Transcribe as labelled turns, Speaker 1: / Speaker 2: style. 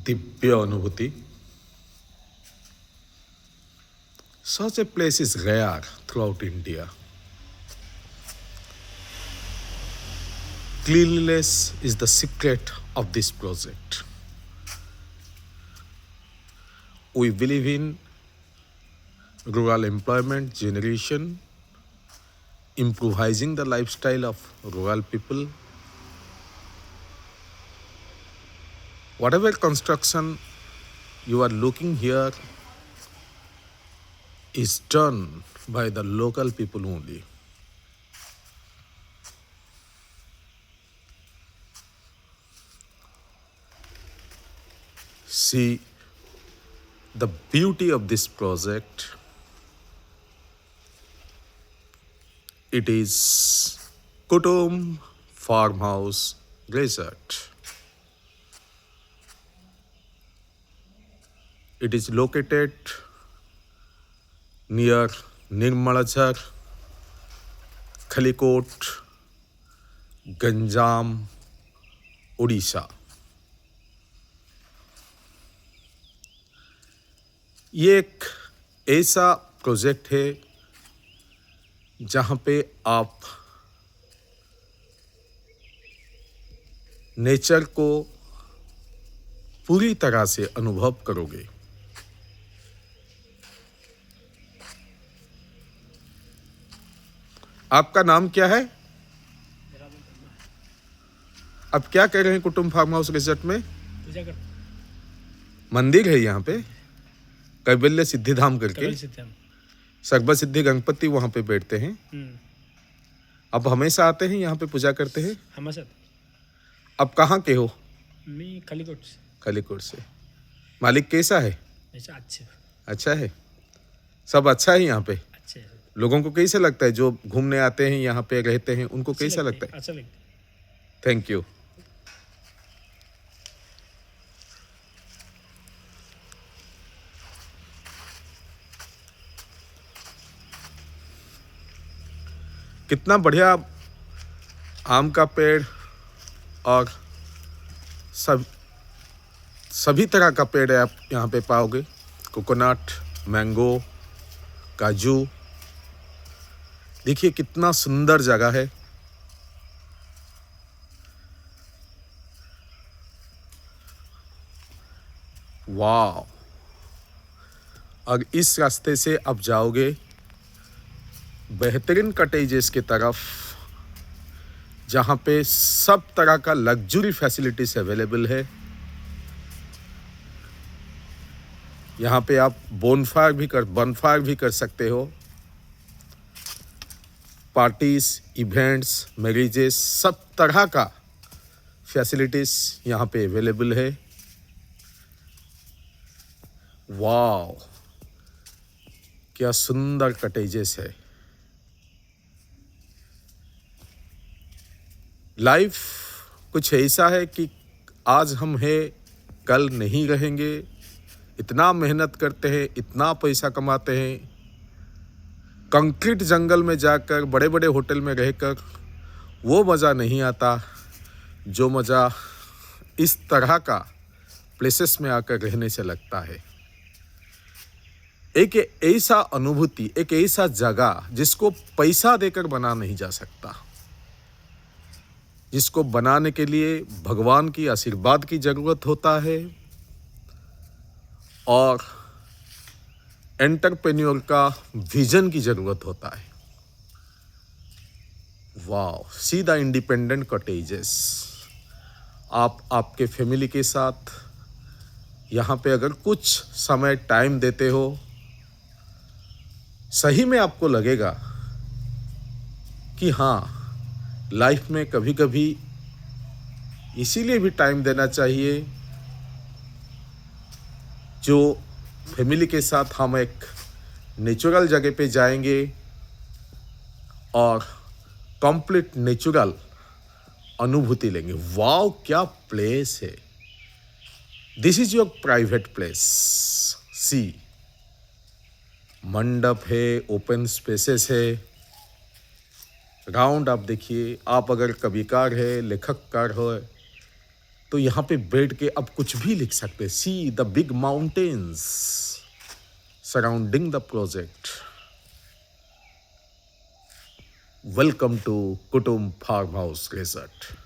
Speaker 1: दिव्य अनुभूति. Such a place is rare throughout India. Cleanliness is the secret of this project. We believe in rural employment generation, improvising the lifestyle of rural people. Whatever construction you are looking here is done by the local people only. See the beauty of this project. It is Kutum Farmhouse Resort. It is located near Nirmalachar, Khalikot, Ganjam, Odisha. ये एक ऐसा project है जहाँ पे आप nature को पूरी तरह से अनुभव करोगे. आपका नाम क्या है? अब क्या कह रहे हैं कुटुंब फार्म हाउस रिजॉर्ट में?
Speaker 2: पूजा कर.
Speaker 1: मंदिर है यहाँ पे कैबल्य सिद्धिधाम करके. सर्वसिद्धि गणपति वहाँ पे बैठते हैं. अब हमेशा आते हैं यहाँ पे पूजा करते हैं.
Speaker 2: हमेशा.
Speaker 1: अब कहाँ के हो?
Speaker 2: मैं खलीकोट से.
Speaker 1: खलीकोट से. मालिक कैसा है?
Speaker 2: ऐसा
Speaker 1: अच्छा है. सब अच्छा है यहाँ पे.
Speaker 2: अच्छे.
Speaker 1: लोगों को कैसा लगता है जो घूमने आते हैं यहाँ पे रहते हैं उनको कैसा लगता है?
Speaker 2: अच्छा लगता है.
Speaker 1: Thank you. कितना बढ़िया आम का पेड़ और सभी तरह का पेड़ आप यहाँ पे पाओगे. कोकोनट, मैंगो, काजू. देखिए कितना सुंदर जगह है. वाह. और इस रास्ते से आप जाओगे बेहतरीन कटेजेस की तरफ जहाँ पे सब तरह का लग्जरी फैसिलिटीज अवेलेबल है. यहाँ पे आप बोनफायर भी कर सकते हो. पार्टीज, इवेंट्स, मैरिजेस, सब तरह का फैसिलिटीज यहाँ पे अवेलेबल है. वाह क्या सुंदर कटेजेस है. लाइफ कुछ ऐसा है कि आज हम हैं कल नहीं रहेंगे. इतना मेहनत करते हैं, इतना पैसा कमाते हैं, कंक्रीट जंगल में जाकर बड़े बड़े होटल में रहकर वो मज़ा नहीं आता जो मज़ा इस तरह का प्लेसेस में आकर रहने से लगता है. एक ऐसा अनुभूति, एक ऐसा जगह जिसको पैसा देकर बना नहीं जा सकता, जिसको बनाने के लिए भगवान की आशीर्वाद की जरूरत होता है और एंटरप्रेन्योर का विजन की जरूरत होता है. वाह. See the independent cottages. आप आपके फैमिली के साथ यहाँ पे अगर कुछ समय टाइम देते हो, सही में आपको लगेगा कि हाँ, लाइफ में कभी कभी इसीलिए भी टाइम देना चाहिए जो फैमिली के साथ हम एक नेचुरल जगह पे जाएंगे और कंप्लीट नेचुरल अनुभूति लेंगे. वाव क्या प्लेस है. This is your private place. See मंडप है, ओपन स्पेसेस है. राउंड आप देखिए. आप अगर कविकार है, लेखककार हो, तो यहाँ पे बैठ के अब कुछ भी लिख सकते हैं. See the big mountains surrounding the project. Welcome to Kutum farm house resort.